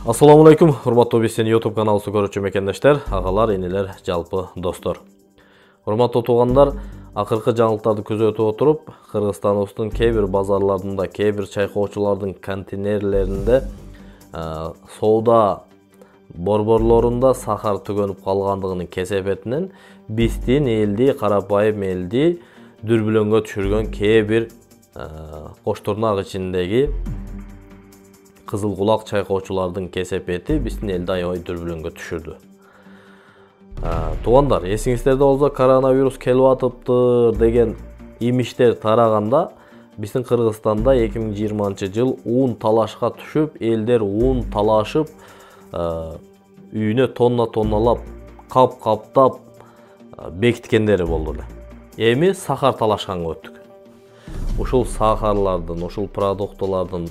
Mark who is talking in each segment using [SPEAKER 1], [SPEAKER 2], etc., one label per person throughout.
[SPEAKER 1] Assalamu alaikum, урматтуу биздин YouTube каналыбызды көрүүчү мекендештер, агалар, энелер, жалпы достор. Урматтуу туугандар, акыркы жаңылыктарды күзөтүп отуруп, Кыргызстаныбыздын кээ бир базарларында, кээ бир чайкоочулардын контейнерлеринде соода борборлорунда сахар түгөнүп калгандыгынын кесепетинен биздин элди, карапайым элди дүрбүлөңгө түшүргөн кээ бир Коштурнак ичиндеги кызыл кулак чайкоочулардын кесепети биздин элди аябай дүрбүлөңгө түшүрдү. Туугандар, эсиңиздерде болсо коронавирус келип атыптыр деген имиштер тараганда биздин Кыргызстанда 2020 жыл ун талашка түшүп, элдер ун талашып, үйүнө тонналап, каптап бекиткендери болду эле. Эми сахар талашканга өттүк. Ушул сахарлардын, ушул продуктылардын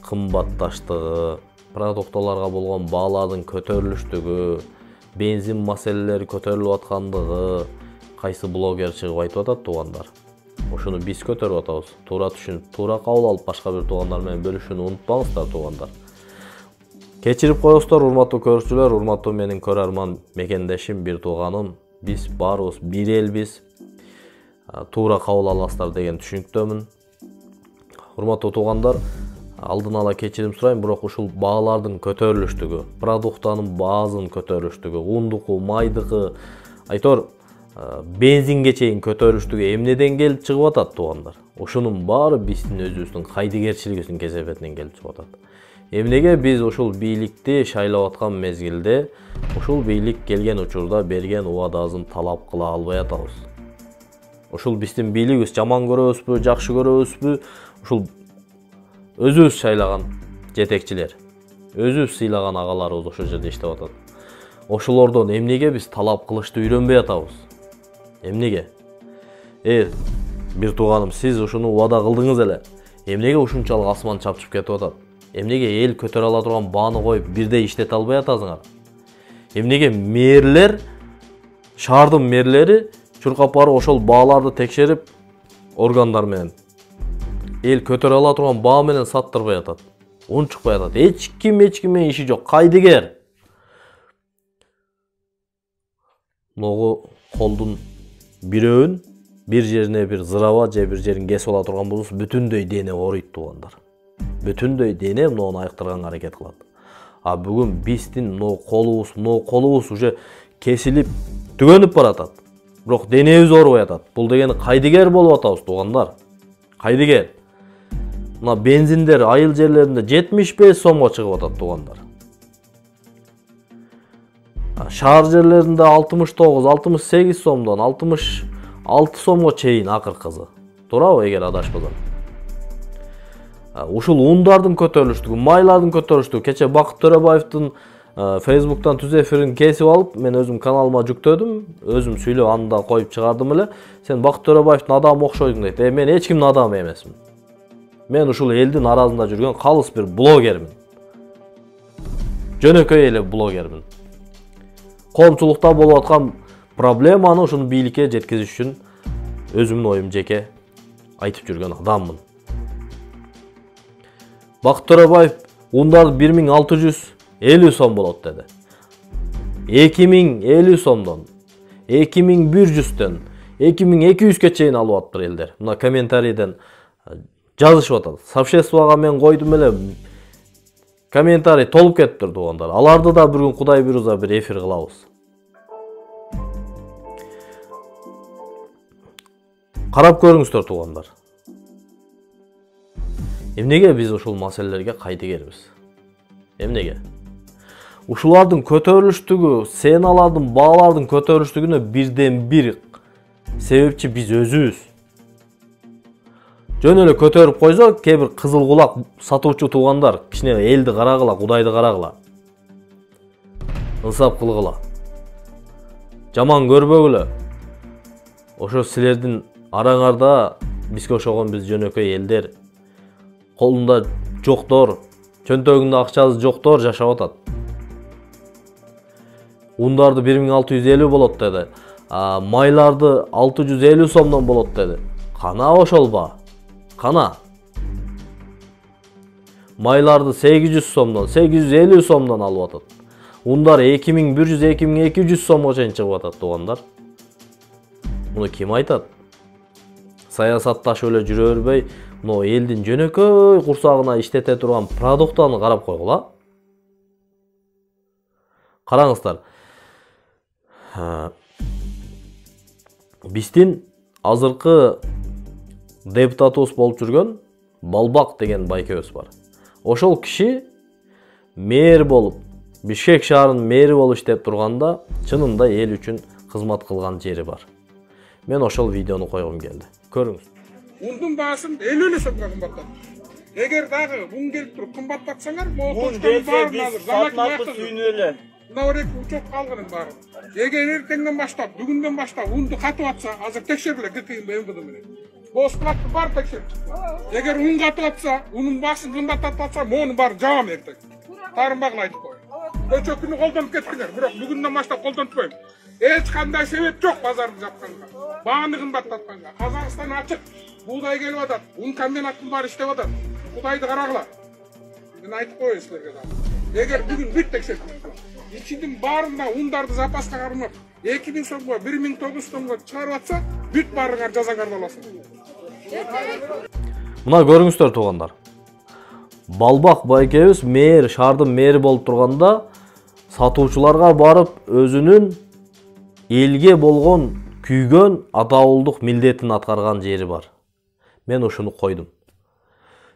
[SPEAKER 1] кымбатташтыгы, продуктолорго болгон баалардын көтөрүлүштүгү, бензин маселелери көтөрүлүп аткандыгы кайсы блогер чыгып айтып атат туугандар. Ошону биз көтөрүп атабыз. Туура түшүнүп, туура кабыл алып башка бир туугандар менен бөлүшүүнү унутпаңыздар туугандар. Кечирип коесуздар урматтуу көрүүчүлөр, урматтуу менин көрөрман мекендешим, бир тууганым. Биз баарыбыз бир элбиз. Туура кабыл аласыздар деген түшүнүктөмүн. Урматтуу туугандар, алдын ала кечирим сурайм, бирок ушул баалардын көтөрүлүштүгү, продуктанын баазынын көтөрүлүштүгү, ундуку, майдыкы, айтор бензинге чейин көтөрүлүштүгү эмнеден келип чыгып атат туугандар? Ушунун баары биздин өзүбүздүн кайдыгерчилигибиздин кесепетинен келип чыгып атат. Эмнеге биз ушул бийликти шайлап аткан мезгилде ушул бийлик келген учурда берген убадабызын талап кыла албай атабыз? Ушул биздин бийлигибиз жаман көрөбүзбү, жакшы көрөбүзбү? Ушул өзүбүз шайлаган жетекчилер, өзүбүз сыйлаган агаларыбыз ошол жерде иштеп атат. Ошолордон эмнеге биз талап кылышты үйрөнбөй атабыз? Эмнеге? Бир тууганым, сиз ушуну убада кылдыңыз эле. Эмнеге ушунчалык асман чапчып кетип атат? Эмнеге эл көтөрө ала турган бааны коюп бирдей иштете албай атасыңар? Эмнеге мэрлер, шаардын мэрлери чуркап барып ошол бааларды текшерип органдар менен эл көтөрө ала турган баа менен саттырбай атат, унчукпай атат. Эч ким менен иши жок, кайдыгер. Могу колдун бирөөүн бир жерине бир зыраба же бир жерин кесип ала турган болсо бүтүндөй дене ооруйт туугандар. Бүтүндөй дене муну айыктырганга аракет кылат. Бүгүн биздин колубуз уже кесилип түгөнүп баратат. Бирок денебиз оорубай атат. Бул дегени кайдыгер болуп атабыз туугандар. Кайдыгер. Мына бензиндер айыл жерлеринде 75 сомго чыгып атат туугандар. Шаар жерлеринде 69, 68 сомдон 66 сомго чейин акыркысы. Туурабы, эгер адашпасам? Ушул ундардын көтөрүлүштүгү, майлардын көтөрүлүштүгү, кече Бакыт Төрөбаевдин Facebook'tan түз эфирин кесип алып, мен өзүм каналыма жүктөдүм, өзүм сүйлөп анда коюп чыгардым эле. Сен Бакыт Төрөбаевдин адамы окшойсуң дейт. Мен эч кимдин адамы эмесмин. Мен ушул элдин арасында жүргөн калыс бир блогермин. Жөнөкөй эле блогермин. Коомчулукта болуп аткан проблеманы ушуну бийликке жеткизиш үчүн өзүмдүн оюм жеке айтып жүргөн адаммын. Бакыт Төрөбаев ундар 1650 сом болот деди. 2050 сомдон 2100дөн 2200ге чейин алып атыптыр элдер. Мына комментарийден жазышып атат. Сообществого мен койдум эле, комментарий толуп кетиптир туугандар. Аларды да bir gün Кудай буйрса бир эфир кылабыз. Карап көрүңүздөр туугандар. Эмнеге биз ушул маселелерге кайдыгербиз? Эмнеге? Ушулардын көтөрүлүштүгү, сеналардын, баалардын көтөрүлүштүгүнө бирден бир себепчи биз өзүбүз. Жөн эле көтөрүп койсо, кээ бир кызыл кулак сатуучу туугандар кичине элди карагыла, Кудайды карагыла. Ынсап кылгыла. Жаман көрбөгүлө. Ошо силердин араңарда бизге ошогон биз жөнөкөй элдер, колунда жоктор, чөнтөгүндө акчасы жоктор жашап атат. Ундарды 1650 болот деди. Майларды 650 сомдон болот деди. Кана ошол ба? Кана. Майларды 800 сомдон, 850 сомдон алып атат. Ундар 2100-2200 сомго чейин чыгып атат туугандар. Муну ким айтат? Саясатташып эле жүрө бербей, мына элдин жөнөкөй курсагына иштете турган продуктаны карап койгула. Караңыздар. Биздин азыркы депутатыбыз болуп жүргөн Балбак деген байкебиз бар. Ошол киши мэр болуп, Бишкек шаарынын мэри болуп иштеп турганда, чынында эл үчүн кызмат кылган жери бар. Мен ошол видеону койгум келди. Көрүңүз.
[SPEAKER 2] Ундун баасын 50 сомго кымбаттат. Эгер дагы ун келип туруп кымбаттатсаңар,
[SPEAKER 3] моточтун баарын азыр заматты сүйүнүп эле.
[SPEAKER 2] Мына өрек учуп калганын баары. Эгер эртеңден баштап, бүгүндөн баштап унду катып атса, азыр текшериле ГКМБ менен. Босплатты бар текшер. Эгер ун катып атса, унун баасын кымбаттатып атса, мону бар жабам эртең. Тарынбагын айтып коеюн. Көчө күнү колдонуп кеткилер, бирок бүгүндөн баштап колдонтпойм. Эч кандай себеп жок базарды жапканга. Бааны кымбаттатканга. Казакстан ачык. Буğday келип атат. Un комбинаттын баары иштеп атат. Кудайды карагыла. Мен айтып коеюн силерге да. Эгер бүгүн бүт текшерип, ичинин баарында ундарды запаска кармап, 2000 сомго, 1900 сомго чыгарып атса, бүт баарыңар жазаңарды аласың.
[SPEAKER 1] Мына көрүңүздөр туугандар. Балбак байкебиз мэр, шаардын мэри болуп турганда, сатуучуларга барып өзүнүн элге болгон күйгөн атаулдук милдетин аткарган жери бар. Мен ушуну койдум.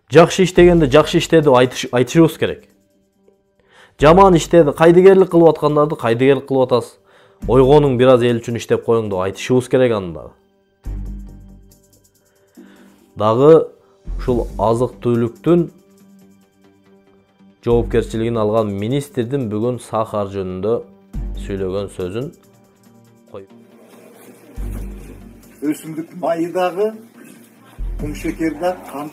[SPEAKER 1] Жакшы иштегенде жакшы иштеди деп айтышыбыз керек. Жаман иштеди, кайдыгерлик кылып аткандарды кайдыгерлик кылып атасыз. Ойгонуң бир аз эл үчүн иштеп коюң деп айтышыбыз керек анда. Дагы ушул азык-түлүктүн жоопкерчилигин алган министрдин бүгүн сахар жөнүндө сүйлөгөн сөзүн коюп.
[SPEAKER 4] Өсүмдүк майыдагы кум шекерде кант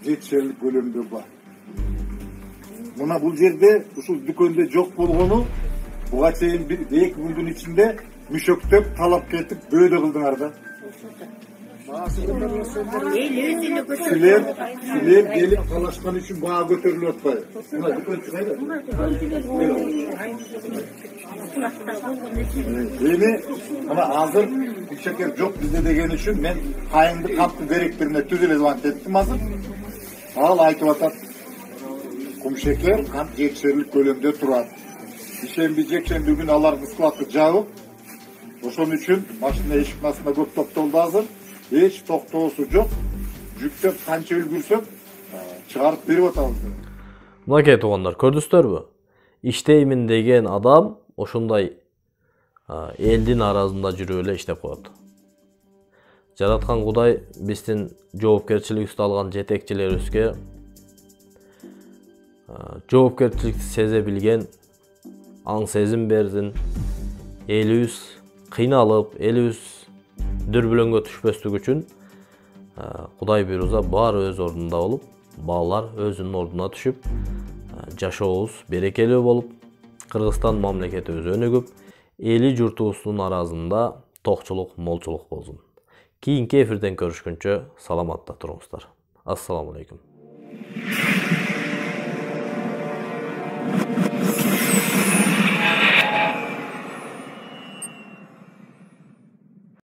[SPEAKER 4] жетишерлик көлөмдө бар. Мына бул жерде ушул дүкөндө жок болгону буга чейин 2 күндүн ичинде мүшөктөп талап кетип бөөдө кылдыңар да. Силер келип талашкан үчүн баа көтөрүлүп атпайбы? Мына дүкөнчү кайда? Эми мына азыр шекер жок бизде деген үчүн мен кайынды капты директоруна түзүлө звонок эттим азыр. Ал айтып атат. Кум шекер кант жетишерлик көлөмдө турат. Ишемби жекшемби күнү алардын складты жабып, ошон үчүн машина эшикмасына көп токтолду азыр. Эч токтоосу жок. Жүктөп канча үлгүрсөк чыгарып берип атабыз.
[SPEAKER 1] Мынакей туугандар, көрдүңүздөрбү? Иштеймин деген адам ошондой элдин арасында жүрүп эле иштеп коет. Жараткан Кудай биздин жоопкерчилигибизди алган жетекчилерибизге жоопкерчиликти сезе билген, аң сезим бердин. Элибиз кыйналып, элибиз дүрбүлөңгө түшпөстүк үчүн Кудай буйруза баары өз ордунда болуп, балалар өзүнүн ордуна түшүп, жашообуз берекелүү болуп, Кыргызстан мамлекетибиз өнүгүп, эли журтубуздун арасында токчулук, молчулук болсун. Кийинки эфирден көрүшкөнчө саламатта туруңуздар. Ассаламу алейкум.